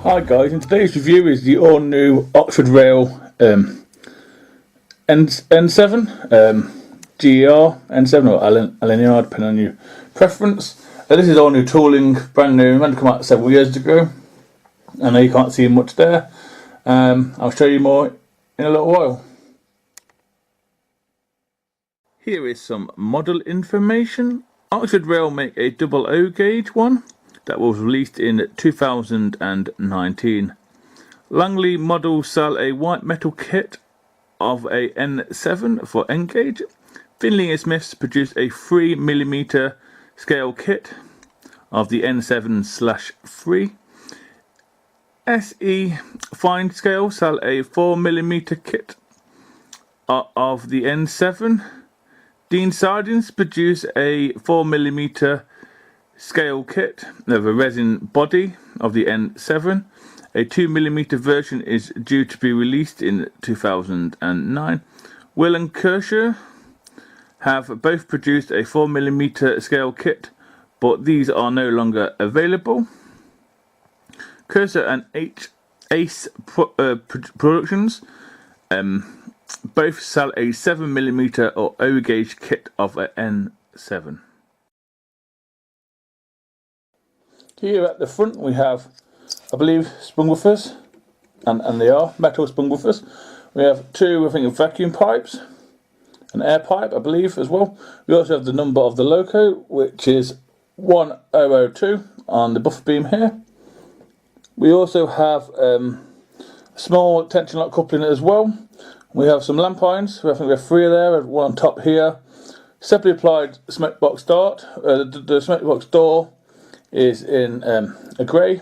Hi guys, in today's review is the all new Oxford Rail N7, GER N7 or Lner, depending on your preference. This is all new tooling, brand new, meant to come out several years ago. I know you can't see much there. I'll show you more in a little while. Here is some model information. Oxford Rail make a double O gauge one that was released in 2019. Langley models sell a white metal kit of a N7 for N gauge. Finley & Smiths produced a 3mm scale kit of the N7/3. SE Fine Scale sell a 4mm kit of the N7. Dean Sardins produce a 4mm scale kit of a resin body of the N7. A 2mm version is due to be released in 2009. Will and Kershaw have both produced a 4mm scale kit, but these are no longer available. Kershaw and Ace Productions both sell a 7mm or O gauge kit of an N7. Here at the front we have, I believe, sprung woofers, and they are metal sprung woofers. We have two, I think, vacuum pipes, an air pipe, I believe, as well. We also have the number of the loco, which is 1002 on the buffer beam here. We also have a small tension lock coupling as well. We have some lamp irons. I think we have three there, one on top here. Separately applied smoke box dart. The smoke box door is in a grey.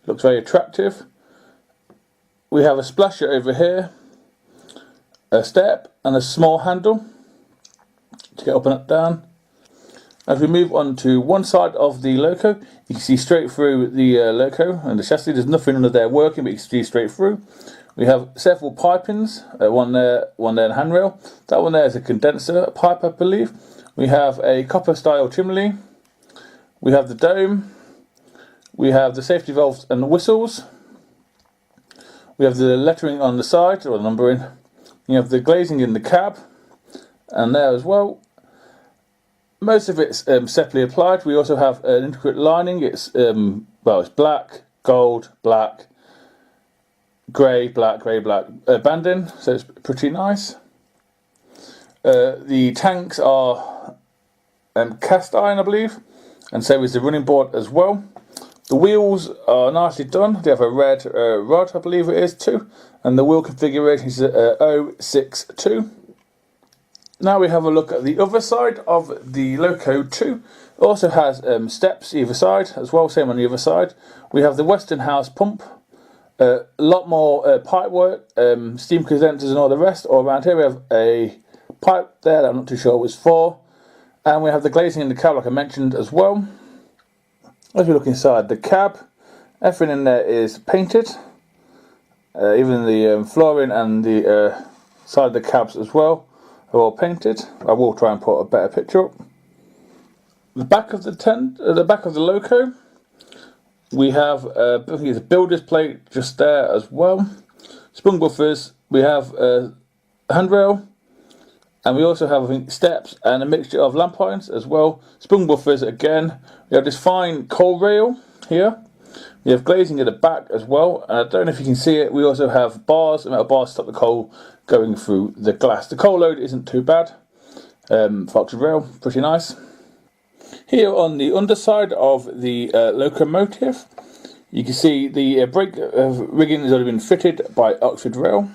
Looks very attractive. We have a splasher over here, a step and a small handle to get up and down. As we move on to one side of the loco, you can see straight through the loco and the chassis. There's nothing under there working, but you can see straight through. We have several pipings, one there and handrail. That one there is a condenser pipe, I believe. We have a copper style chimney. We have the dome. We have the safety valves and the whistles. We have the lettering on the side, or the numbering. You have the glazing in the cab, and there as well. Most of it's separately applied. We also have an intricate lining. It's it's black, gold, black, grey, black, banding. So it's pretty nice. The tanks are cast iron, I believe, and so is the running board as well. The wheels are nicely done. They have a red rod, I believe it is, too. And the wheel configuration is 062. Now we have a look at the other side of the loco too. It also has steps either side as well, same on the other side. We have the Westinghouse pump. A lot more pipe work, steam condensers and all the rest. All around here we have a pipe there that I'm not too sure what it's for. And we have the glazing in the cab like I mentioned as well. As we look inside the cab, everything in there is painted. Even the flooring and the side of the cabs as well are all painted. I will try and put a better picture up. The back of the loco, we have I think it's a builder's plate just there as well. Sprung woofers. We have a handrail. And we also have, I think, steps and a mixture of lamp irons as well. Sprung woofers again. We have this fine coal rail here. We have glazing at the back as well. And I don't know if you can see it. We also have bars, metal bars to stop the coal going through the glass. The coal load isn't too bad. Oxford Rail, pretty nice. Here on the underside of the locomotive, you can see the brake rigging has already been fitted by Oxford Rail.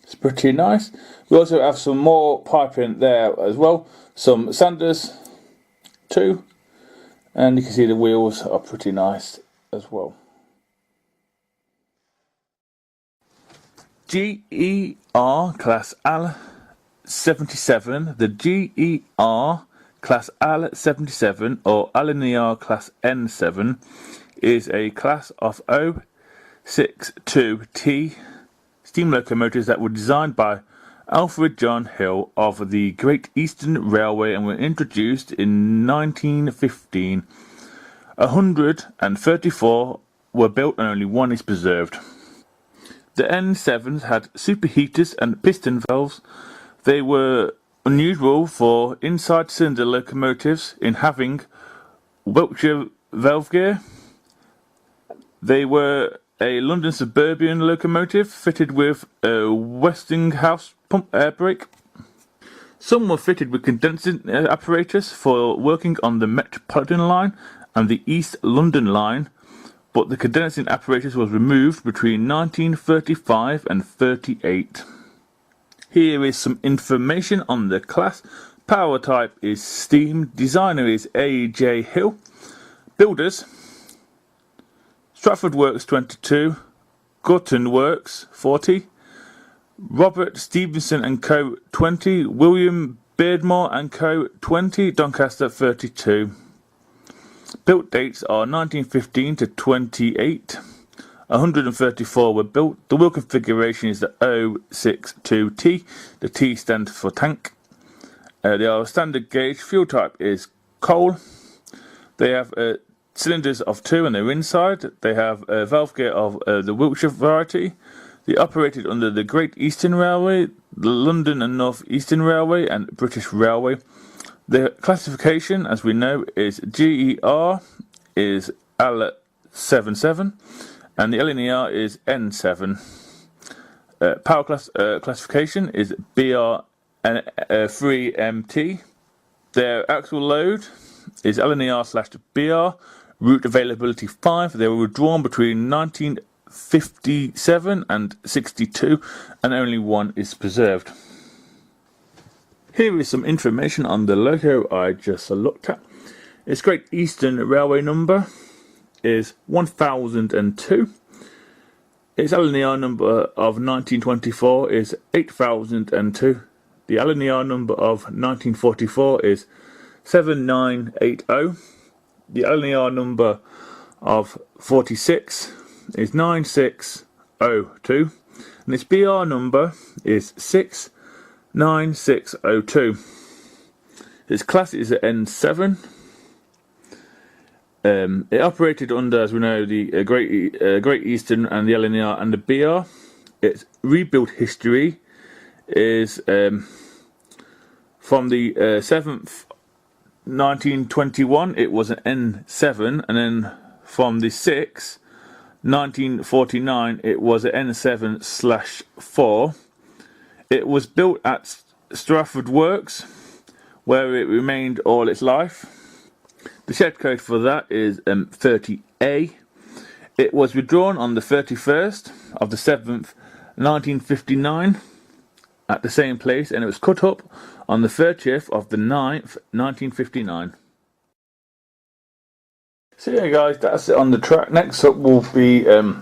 It's pretty nice. We also have some more piping there as well. Some sanders too. And you can see the wheels are pretty nice as well. GER Class L77. The GER Class L77 or Lner Class N7 is a class of 062T steam locomotives that were designed by Alfred John Hill of the Great Eastern Railway and were introduced in 1915. 134 were built and only one is preserved. The N7s had superheaters and piston valves. They were unusual for inside cylinder locomotives in having Wiltshire valve gear. They were a London suburban locomotive fitted with a Westinghouse pump air brake. Some were fitted with condensing apparatus for working on the Metropolitan line and the East London line, but the condensing apparatus was removed between 1935 and 38. Here is some information on the class. Power type is steam. Designer is A.J. Hill. Builders: Stratford Works 22, Gutton Works 40, Robert Stevenson and Co 20, William Beardmore and Co 20, Doncaster 32. Built dates are 1915 to 28. 134 were built. The wheel configuration is the 062T. The T stands for tank. They are standard gauge. Fuel type is coal. They have cylinders of 2 on their inside. They have a valve gear of the Wiltshire variety. They operated under the Great Eastern Railway, the London and North Eastern Railway, and British Railway. The classification, as we know, is GER is L77, and the LNER is N7. Power classification is BR3MT. Their actual load is LNER/BR. Route availability 5. They were withdrawn between 1957 and 62, and only one is preserved. Here is some information on the loco I just looked at. Its Great Eastern Railway number is 1002. Its LNER number of 1924 is 8002. The LNER number of 1944 is 7980. The LNER number of 46 is 9602. And its BR number is 69602. Its class is at N7. It operated under, as we know, the Great Eastern and the LNER and the BR. Its rebuild history is from the 7th 1921 it was an N7, and then from the 6th 1949 it was an N7/4. It was built at Stratford Works, where it remained all its life. The shed code for that is 30A. It was withdrawn on the 31st of the 7th 1959 at the same place, and it was cut up on the 30th of the 9th 1959. So yeah guys, that's it on the track. Next up will be the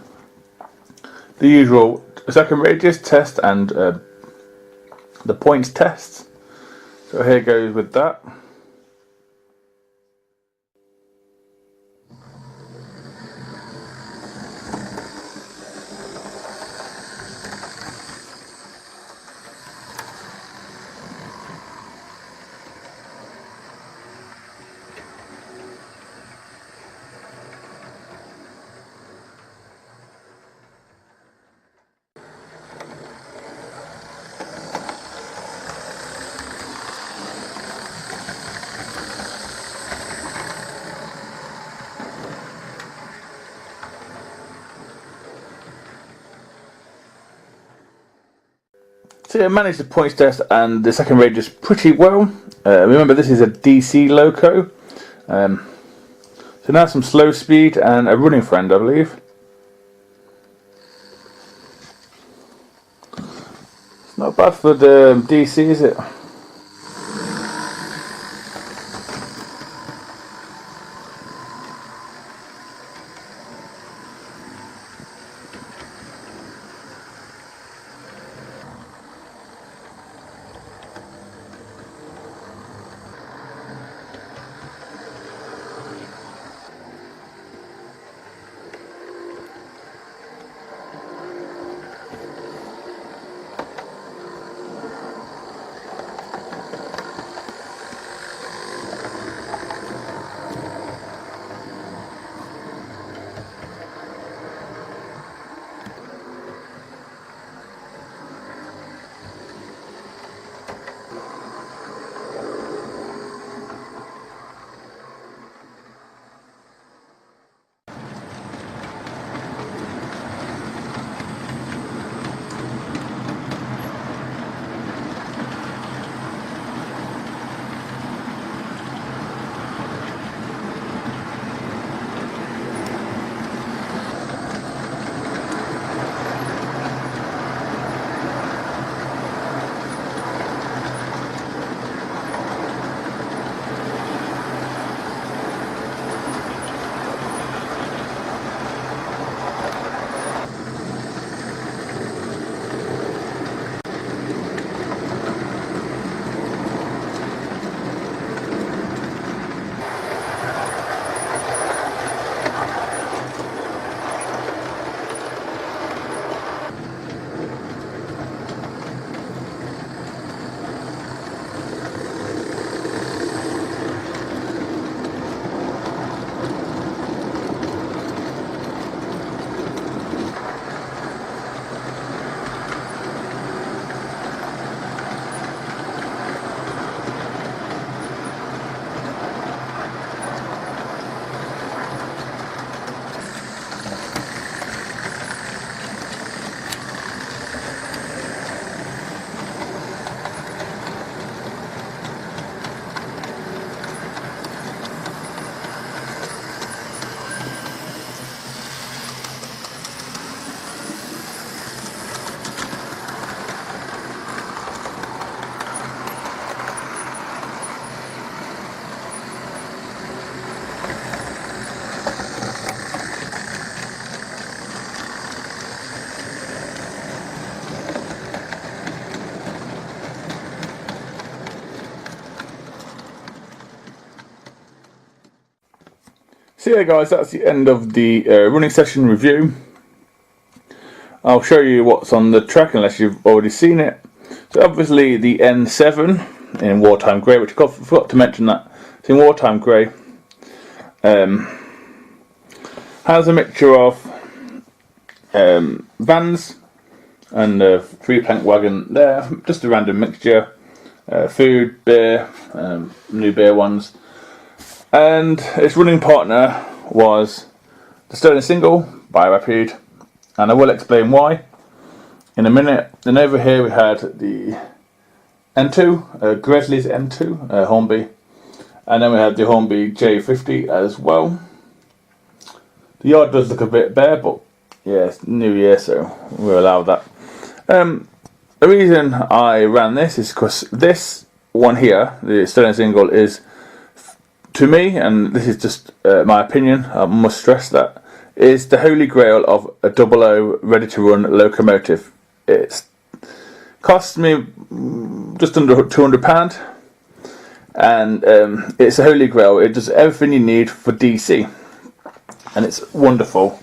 usual second radius test and the points test. So here goes with that. So I managed the points test and the second radius pretty well. Remember, this is a DC loco. So now some slow speed and a running friend, I believe. It's not bad for the DC, is it? So yeah guys, that's the end of the running session review. I'll show you what's on the track unless you've already seen it. So obviously the N7 in Wartime Grey, which I forgot to mention that. It's in Wartime Grey. Has a mixture of vans and a 3-plank wagon there, just a random mixture. Food, beer, new beer ones. And its running partner was the Sterling Single by Rapid, and I will explain why in a minute. Then over here we had the N2, Grizzly's N2, Hornby, and then we had the Hornby J50 as well. The yard does look a bit bare, but yeah, it's New Year, so we'll allow that. The reason I ran this is because this one here, the Sterling Single, is, to me, and this is just my opinion, I must stress that, is the holy grail of a 00 ready-to-run locomotive. It's cost me just under £200, and it's a holy grail. It does everything you need for DC, and it's wonderful.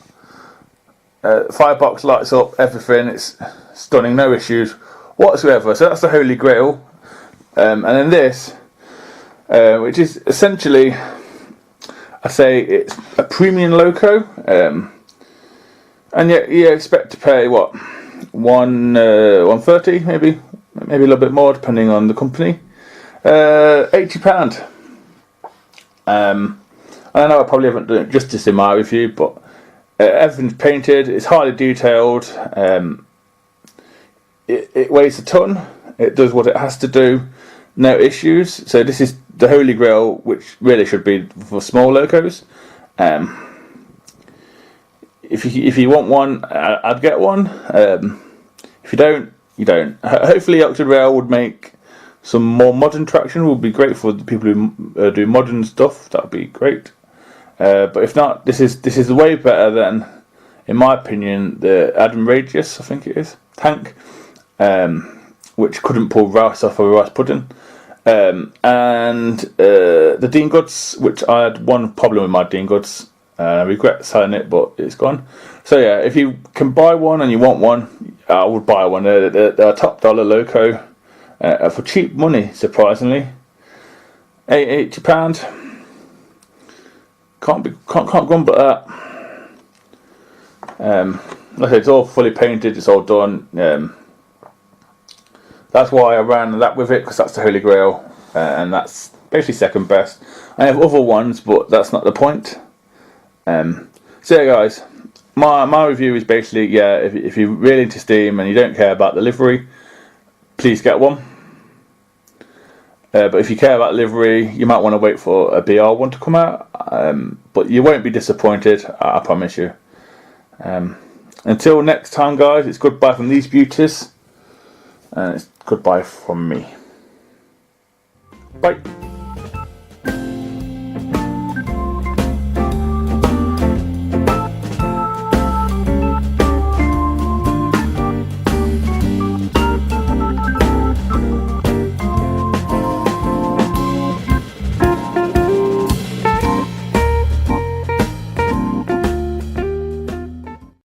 Firebox lights up, everything. It's stunning, no issues whatsoever. So that's the holy grail. And then this, which is essentially, I say it's a premium loco, and yet you expect to pay what, £130, maybe a little bit more depending on the company. £80. I know I probably haven't done it justice in my review, but everything's painted. It's highly detailed. It weighs a ton. It does what it has to do. No issues. So this is the holy grail, which really should be for small locos. If you want one, I'd get one. If you don't, you don't. Hopefully Oxford Rail would make some more modern traction. Would be great for the people who do modern stuff. That would be great. But if not, this is way better than, in my opinion, the Adam Radius, I think it is, tank, which couldn't pull rice off of a rice pudding, and the Dean Goods, which I had one problem with my Dean Goods. I regret selling it, but it's gone. So yeah, if you can buy one and you want one, I would buy one. They're a top dollar loco for cheap money, surprisingly. £80. Can't grumble at that. Like I said, it's all fully painted. It's all done. That's why I ran that with it, because that's the holy grail, and that's basically second best. I have other ones, but that's not the point. So yeah, guys, my review is basically, yeah, if you're really into Steam and you don't care about the livery, please get one. But if you care about livery, you might want to wait for a BR one to come out. But you won't be disappointed, I promise you. Until next time, guys, it's goodbye from these beauties, and it's goodbye from me. Bye.